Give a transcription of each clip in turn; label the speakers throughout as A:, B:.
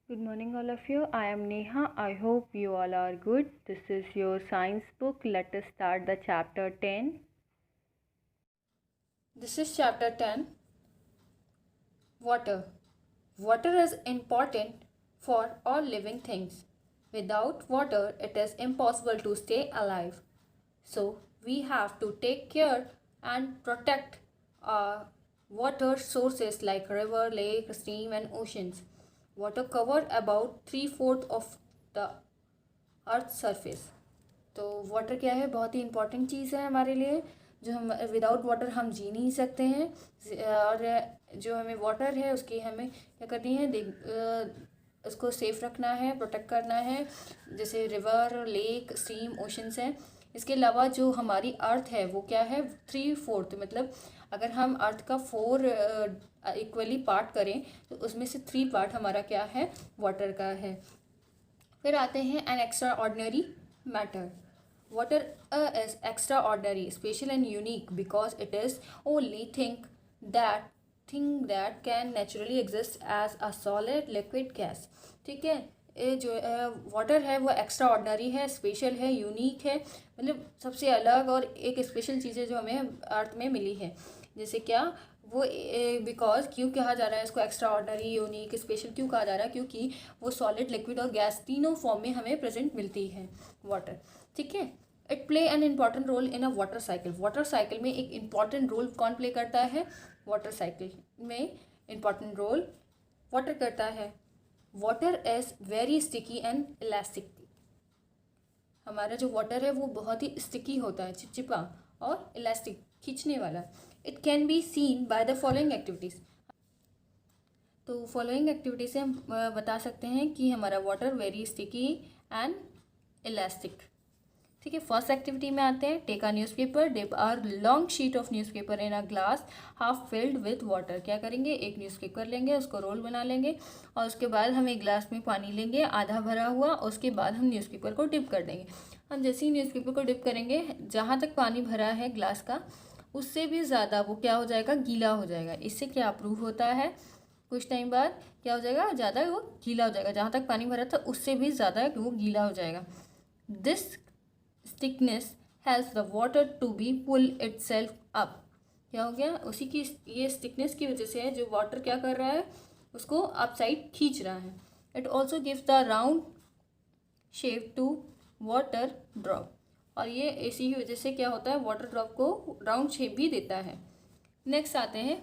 A: Good morning, all of you. I am Neha. I hope you all are good. This is your science book. Let us start the chapter 10.
B: This is chapter 10. Water. Water is important for all living things. Without water, it is impossible to stay alive. So, we have to take care and protect our water sources like river, lake, stream and oceans. Water cover about 3/4 of the earth's surface. तो water क्या है, बहुत ही important चीज़ है हमारे लिए, जो हम without water हम जी नहीं सकते हैं। और जो हमें वाटर है उसकी हमें क्या करनी है, उसको सेफ रखना है, प्रोटेक्ट करना है, जैसे रिवर, लेक, स्ट्रीम, ओशंस हैं। इसके अलावा जो हमारी अर्थ है वो क्या है, 3/4, मतलब अगर हम अर्थ का 4 इक्वली पार्ट करें तो उसमें से 3 पार्ट हमारा क्या है, वाटर का है। फिर आते हैं an extra ordinary matter. Water is extraordinary, special and unique because it is only thing that can naturally exist as a solid liquid gas. ठीक है, ये जो वाटर है वो एक्स्ट्रा ऑर्डिनरी है, स्पेशल है, यूनिक है, मतलब सबसे अलग और एक स्पेशल चीज़ें जो हमें अर्थ में मिली है। जैसे क्या वो बिकॉज क्यों कहा जा रहा है इसको एक्स्ट्रा ऑर्डिनरी, यूनिक, स्पेशल क्यों कहा जा रहा है, क्योंकि वो सॉलिड, लिक्विड और गैस तीनों फॉर्म में हमें प्रेजेंट मिलती है वाटर। ठीक है, it play an important role in a water cycle. Water cycle में एक इम्पॉर्टेंट रोल कौन प्ले करता है, वाटर साइकिल में इम्पॉर्टेंट रोल वाटर करता है. Water is very sticky and elastic. हमारा जो वाटर है वो बहुत ही स्टिकी होता है, चिपचिपा और इलास्टिक, खींचने वाला. It can be seen by the following activities. तो फॉलोइंग एक्टिविटी से हम बता सकते हैं कि हमारा water very sticky and elastic. ठीक है, फर्स्ट एक्टिविटी में आते हैं. Take a newspaper, dip a long sheet of newspaper in a glass half filled with water. क्या करेंगे, एक न्यूज़पेपर लेंगे, उसको रोल बना लेंगे और उसके बाद हम एक ग्लास में पानी लेंगे आधा भरा हुआ, और उसके बाद हम न्यूज़पेपर को डिप कर देंगे. हम जैसे ही न्यूज़पेपर को डिप करेंगे, जहाँ तक पानी भरा है ग्लास का उससे भी ज़्यादा वो क्या हो जाएगा, गीला हो जाएगा. इससे क्या प्रूव होता है, कुछ टाइम बाद क्या हो जाएगा, ज़्यादा वो गीला हो जाएगा. जहाँ तक पानी भरा था उससे भी ज़्यादा वो गीला हो जाएगा. This stickiness helps the water to be pull itself up. क्या हो गया, उसी की ये स्टिकनेस की वजह से है जो वाटर क्या कर रहा है, उसको अप साइड खींच रहा है. It also gives the round shape to water drop. और ये इसी की वजह से क्या होता है, वाटर ड्रॉप को राउंड शेप भी देता है. नेक्स्ट आते हैं,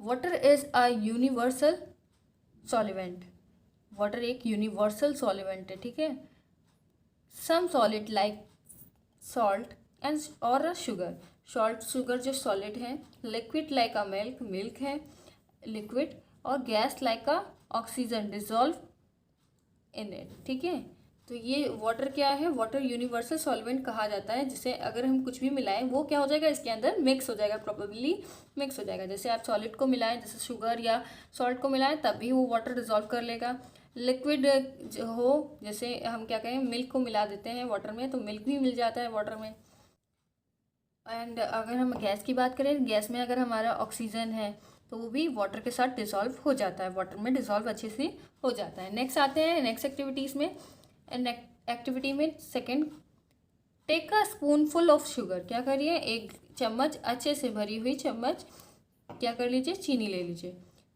B: water is a universal solvent. Water एक यूनिवर्सल सॉल्वेंट है. ठीक है, some solid like salt and और अ शुगर. सॉल्ट, शुगर जो सॉलिड है. Liquid like a milk, milk है लिक्विड. और gas like a oxygen dissolve in it. ठीक है, तो ये वाटर क्या है, वाटर यूनिवर्सल सॉल्वेंट कहा जाता है, जिसे अगर हम कुछ भी मिलाएं वो क्या हो जाएगा, इसके अंदर मिक्स हो जाएगा, प्रोबेबली मिक्स हो जाएगा. जैसे आप सॉलिड को मिलाएं, जैसे शुगर या सॉल्ट को मिलाएं, तब भी वो वाटर डिजॉल्व कर लेगा. लिक्विड जो हो, जैसे हम क्या कहें, मिल्क को मिला देते हैं वाटर में, तो मिल्क भी मिल जाता है वाटर में. एंड अगर हम गैस की बात करें, गैस में अगर हमारा ऑक्सीजन है तो वो भी वाटर के साथ डिसॉल्व हो जाता है, वाटर में डिसॉल्व अच्छे से हो जाता है. नेक्स्ट आते हैं नेक्स्ट एक्टिविटीज़ में. एक्टिविटी में second, take a spoonful of sugar. क्या करिए, एक चम्मच अच्छे से भरी हुई चम्मच क्या कर लीजिए, चीनी ले लीजिए.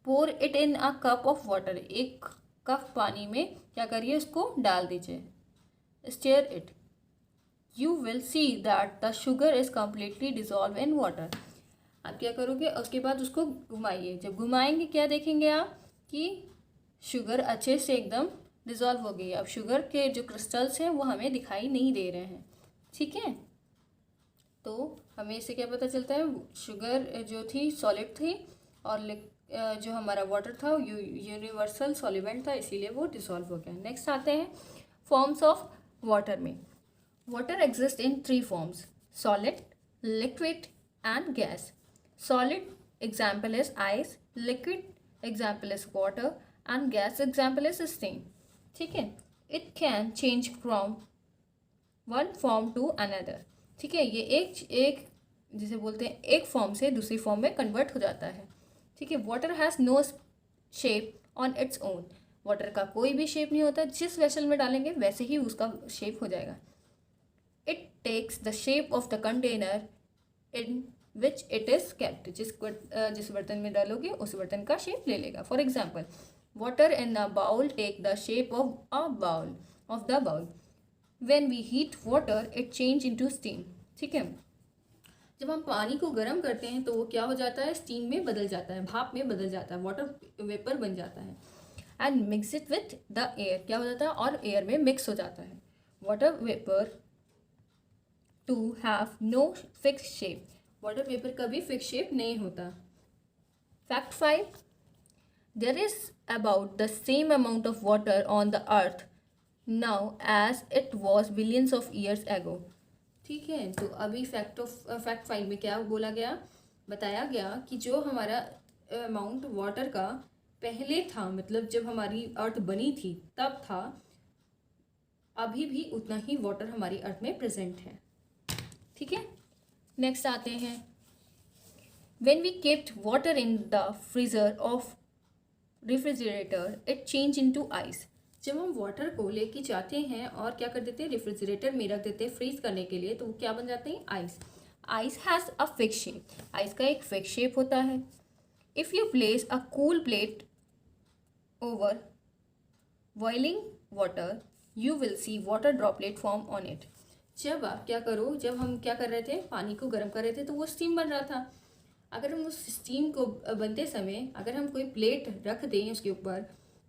B: Pour it in a cup of water. एक कप पानी में क्या करिए, उसको डाल दीजिए. Stir it, you will see that the sugar is completely dissolve in water. आप क्या करोगे, उसके बाद उसको घुमाइए. जब घुमाएंगे क्या देखेंगे आप, कि शुगर अच्छे से एकदम डिजॉल्व हो गई. अब शुगर के जो क्रिस्टल्स हैं वो हमें दिखाई नहीं दे रहे हैं. ठीक है, तो हमें इससे क्या पता चलता है, शुगर जो थी सॉलिड थी और जो हमारा वाटर था यूनिवर्सल सॉल्वेंट था, इसीलिए वो डिसॉल्व हो गया. नेक्स्ट आते हैं फॉर्म्स ऑफ वाटर में. Water exist in 3 forms, solid, liquid and gas. Solid example is ice, liquid example is water and gas example is steam. ठीक है, it can change from one form to another. ठीक है, ये एक जिसे बोलते हैं एक फॉर्म से दूसरी फॉर्म में कन्वर्ट हो जाता है. ठीक है, water has no shape on its own. Water का कोई भी शेप नहीं होता, जिस वेसल में डालेंगे वैसे ही उसका शेप हो जाएगा। It takes the shape of the container in which it is kept. जिस बर्तन में डालोगे उस बर्तन का शेप ले लेगा। For example, water in a bowl take the shape of the bowl. When we heat water it change into steam. ठीक है, जब हम पानी को गर्म करते हैं तो वो क्या हो जाता है, स्टीम में बदल जाता है, भाप में बदल जाता है, वाटर वेपर बन जाता है। And mix it with the air, क्या हो जाता है, और एयर में मिक्स हो जाता है। Water vapour to have no fix shape. Water vapour कभी फिक्स शेप नहीं होता। Fact 5, there is about the same amount of water on the earth now as it was billions of years ago. ठीक है, तो अभी fact 5 में क्या बोला गया, बताया गया कि जो हमारा अमाउंट वाटर का पहले था, मतलब जब हमारी अर्थ बनी थी तब था, अभी भी उतना ही वाटर हमारी अर्थ में प्रेजेंट है। ठीक है, नेक्स्ट आते हैं, when we kept water in the freezer of refrigerator it change into ice. जब हम वाटर को लेके जाते हैं और क्या कर देते हैं, रेफ्रिजरेटर में रख देते हैं फ्रीज करने के लिए, तो वो क्या बन जाते हैं, ice. Ice has a fix shape, ice का एक फिक्स शेप होता है। If you place a cool plate over boiling water you will C water droplet form on it. जब आप क्या करो, जब हम क्या कर रहे थे, पानी को गर्म कर रहे थे तो वो स्टीम बन रहा था। अगर हम उस स्टीम को बनते समय अगर हम कोई प्लेट रख दें उसके ऊपर,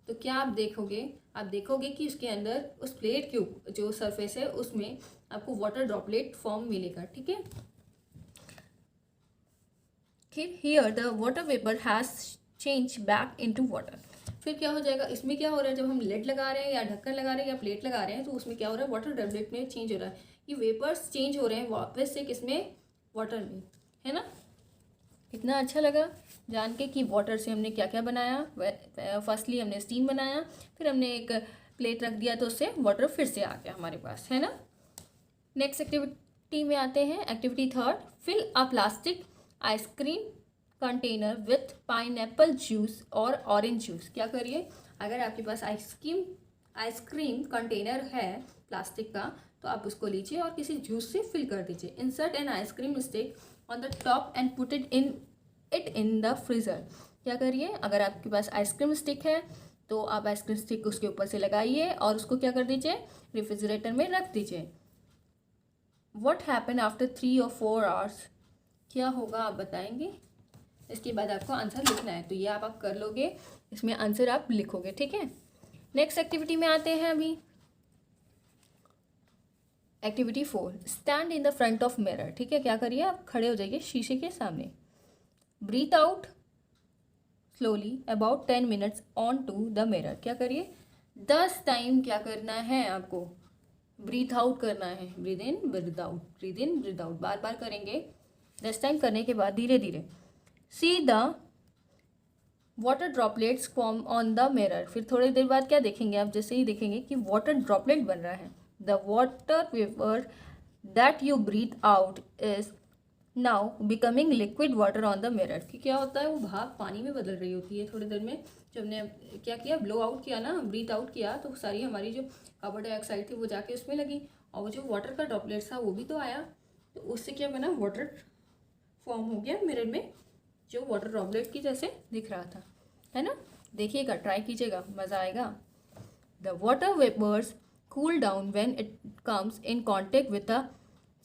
B: तो क्या आप देखोगे कि उसके अंदर उस प्लेट के जो सरफेस है उसमें आपको वाटर ड्रॉपलेट फॉर्म मिलेगा। ठीक है, here the water vapour has change back into water. फिर क्या हो जाएगा, इसमें क्या हो रहा है, जब हम लिड लगा रहे हैं या ढक्कन लगा रहे हैं या प्लेट लगा रहे हैं तो उसमें क्या हो रहा है, वाटर ड्रॉपलेट में चेंज हो रहा है। ये वेपर्स चेंज हो रहे हैं वापस से किसमें, वाटर में, है ना। कितना अच्छा लगा जान के कि वाटर से हमने क्या क्या बनाया। फर्स्टली हमने स्टीम बनाया, फिर हमने एक प्लेट रख दिया तो उससे वाटर फिर से आ गया हमारे पास, है ना। नेक्स्ट एक्टिविटी में आते हैं, activity 3, fill a plastic ice cream container with pineapple juice और ऑरेंज जूस। क्या करिए, अगर आपके पास आइसक्रीम कंटेनर है प्लास्टिक का, तो आप उसको लीजिए और किसी जूस से फिल कर दीजिए। Insert an ice cream stick on the top and put it in the freezer. क्या करिए, अगर आपके पास आइसक्रीम स्टिक है तो आप आइसक्रीम स्टिक उसके ऊपर से लगाइए और उसको क्या कर दीजिए, रेफ्रिजरेटर में रख दीजिए। What happen after 3 or 4 hours, क्या होगा आप बताएंगे। इसके बाद आपको आंसर लिखना है, तो ये आप कर लोगे, इसमें आंसर आप लिखोगे। ठीक है, नेक्स्ट एक्टिविटी में आते हैं अभी, activity 4, stand in the front of mirror. ठीक है, क्या करिए, आप खड़े हो जाइए शीशे के सामने। Breathe out slowly about 10 minutes on to the mirror. क्या करिए, 10 टाइम क्या करना है आपको, ब्रीथ आउट करना है। Breathe in breathe out, breathe in breathe out, बार बार करेंगे। 10 टाइम करने के बाद धीरे धीरे see the water droplets form on the mirror. फिर थोड़ी देर बाद क्या देखेंगे आप, जैसे ही देखेंगे कि वाटर ड्रॉपलेट बन रहा है। The water vapour that you breathe out is now becoming liquid water on the mirror. कि क्या होता है, वो भाप पानी में बदल रही होती है थोड़ी देर में। जब हमने क्या किया, ब्लो आउट किया ना, ब्रीथ आउट किया, तो सारी हमारी जो कार्बन डाइऑक्साइड थी वो जाके उसमें लगी, और वो जो वाटर का ड्रॉपलेट्स था वो भी तो आया, तो उससे क्या बना, वाटर फॉर्म हो गया मिरर में, जो वाटर ड्रॉपलेट की जैसे दिख रहा था, है ना। देखिएगा, ट्राई कीजिएगा, मज़ा आएगा। The water vapours cool down when it comes in contact with a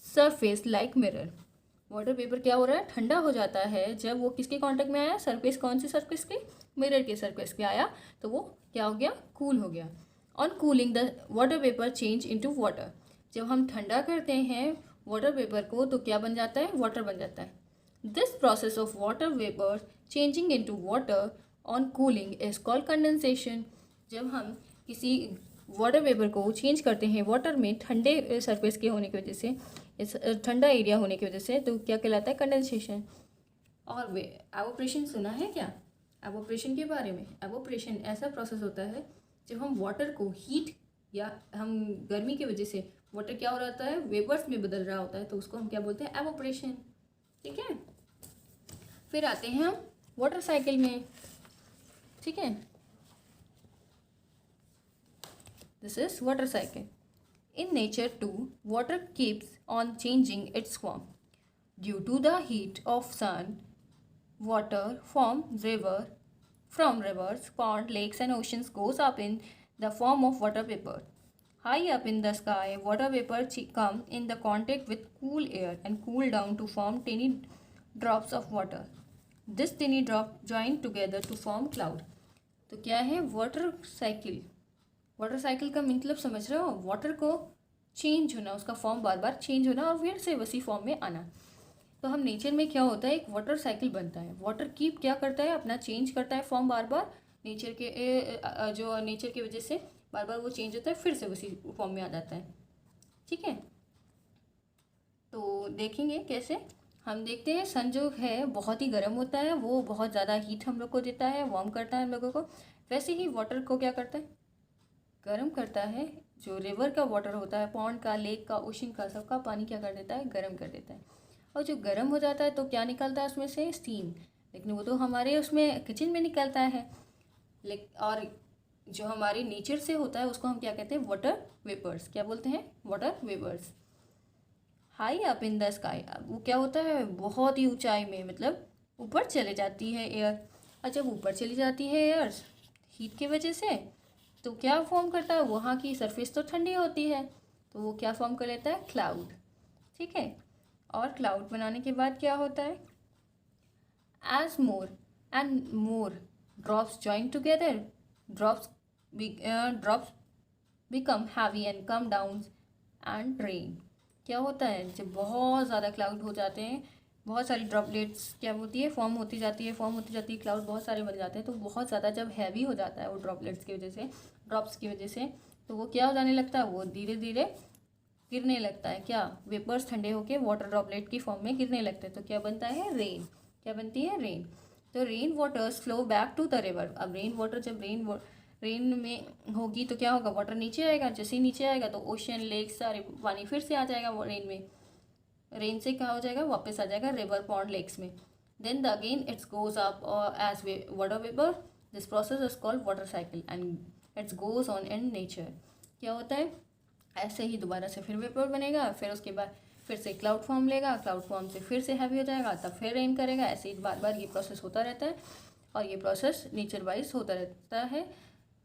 B: surface like mirror. Water paper क्या हो रहा है, ठंडा हो जाता है जब वो किसके कांटेक्ट में आया, सरफेस, कौन सी सरफेस के, मिरर के सरफेस के आया, तो वो क्या हो गया, कूल हो गया। On cooling the water vapour change into water. जब हम ठंडा करते हैं वाटर पेपर को तो क्या बन जाता है, वाटर बन जाता है। This process of water vapour changing into water on cooling is called condensation. जब हम किसी वाटर वेपर को चेंज करते हैं वाटर में ठंडे सरफेस के होने की वजह से, इस ठंडा एरिया होने की वजह से, तो क्या कहलाता है, कंडेंसेशन। और वे एवोपरेशन सुना है क्या, एवोपरेशन के बारे में। एवोपरेशन ऐसा प्रोसेस होता है जब हम वाटर को हीट या हम गर्मी की वजह से वाटर क्या हो रहा है, वेपर्स में बदल रहा होता है, तो उसको हम क्या बोलते हैं, एवोपरेशन। ठीक है, फिर आते हैं हम वाटर साइकिल में। ठीक है, This is water cycle. In nature too, water keeps on changing its form. Due to the heat of sun, water from rivers, ponds, lakes and oceans goes up in the form of water vapor. High up in the sky, water vapor come in the contact with cool air and cool down to form tiny drops of water. This tiny drop join together to form cloud. तो क्या है water cycle? Water cycle का मतलब समझ रहे हो? Water को change होना, उसका फॉर्म बार बार चेंज होना और फिर से उसी फॉर्म में आना. तो हम नेचर में क्या होता है, एक वाटर साइकिल बनता है. वाटर कीप क्या करता है, अपना चेंज करता है फॉर्म बार बार. नेचर के जो नेचर की वजह से बार बार वो चेंज होता है, फिर से उसी फॉर्म में आ जाता है. ठीक है, तो देखेंगे कैसे. हम देखते हैं सन जो है बहुत ही गर्म होता है, वो बहुत ज़्यादा हीट हम लोग को देता है, वार्म करता है हम लोगों को. वैसे ही वाटर को क्या करता है, गर्म करता है. जो रिवर का वाटर होता है, पॉन्ड का, लेक का, ओशन का, सबका पानी क्या कर देता है, गर्म कर देता है. और जो गर्म हो जाता है तो क्या निकलता है उसमें से, स्टीम. लेकिन वो तो हमारे उसमें किचन में निकलता है. और जो हमारे नेचर से होता है उसको हम क्या कहते हैं, वाटर वेपर्स. क्या बोलते हैं, water vapours. High up in the sky, वो क्या होता है, बहुत ही ऊंचाई में, मतलब ऊपर चले जाती है एयर. और जब ऊपर चली जाती है एयर हीट की वजह से, तो क्या फॉर्म करता है, वहाँ की सरफेस तो ठंडी होती है, तो वो क्या फॉर्म कर लेता है, क्लाउड. ठीक है, और क्लाउड बनाने के बाद क्या होता है, as more and more drops join together, drops become heavy and come down and rain. क्या होता है, जब बहुत ज़्यादा क्लाउड हो जाते हैं, बहुत सारी ड्रॉपलेट्स क्या होती है, फॉर्म होती जाती है, क्लाउड बहुत सारे बन जाते हैं. तो बहुत ज़्यादा जब हैवी हो जाता है वो ड्रॉपलेट्स की वजह से, ड्रॉप्स की वजह से, तो वो क्या हो जाने लगता है, वो धीरे धीरे गिरने लगता है. क्या, वेपर्स ठंडे होके वाटर ड्रॉपलेट की फॉर्म में गिरने लगते हैं. तो क्या बनता है, रेन. क्या बनती है, रेन. तो rain waters flow back to the river. अब रेन वाटर जब रेन में होगी तो क्या होगा, वाटर नीचे आएगा. जैसे ही नीचे आएगा तो ओशन, लेक, सारे पानी फिर से आ जाएगा वो रेन में. रेन से क्या हो जाएगा, वापस आ जाएगा रिवर, पॉन्ड, लेक्स में. Then the again it's goes up as water vapour. This process is called water cycle and it's goes on in nature. क्या होता है, ऐसे ही दोबारा से फिर वेपर बनेगा, फिर उसके बाद फिर से क्लाउड फॉर्म लेगा, क्लाउड फॉर्म से फिर से हैवी हो जाएगा, तब फिर रेन करेगा. ऐसे ही बार बार ये प्रोसेस होता रहता है. और ये प्रोसेस नेचर वाइज होता रहता है.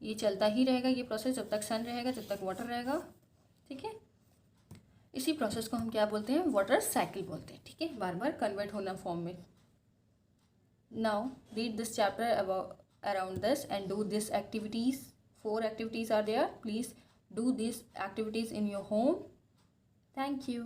B: ये चलता ही रहेगा ये प्रोसेस, जब तक सन रहेगा, जब तक वाटर रहेगा. ठीक है, इसी प्रोसेस को हम क्या बोलते हैं, वाटर साइकिल बोलते हैं. ठीक है, बार बार कन्वर्ट होना फॉर्म में. Now read this chapter around this and do this activities. 4 activities are there. Please do these activities in your home. Thank you.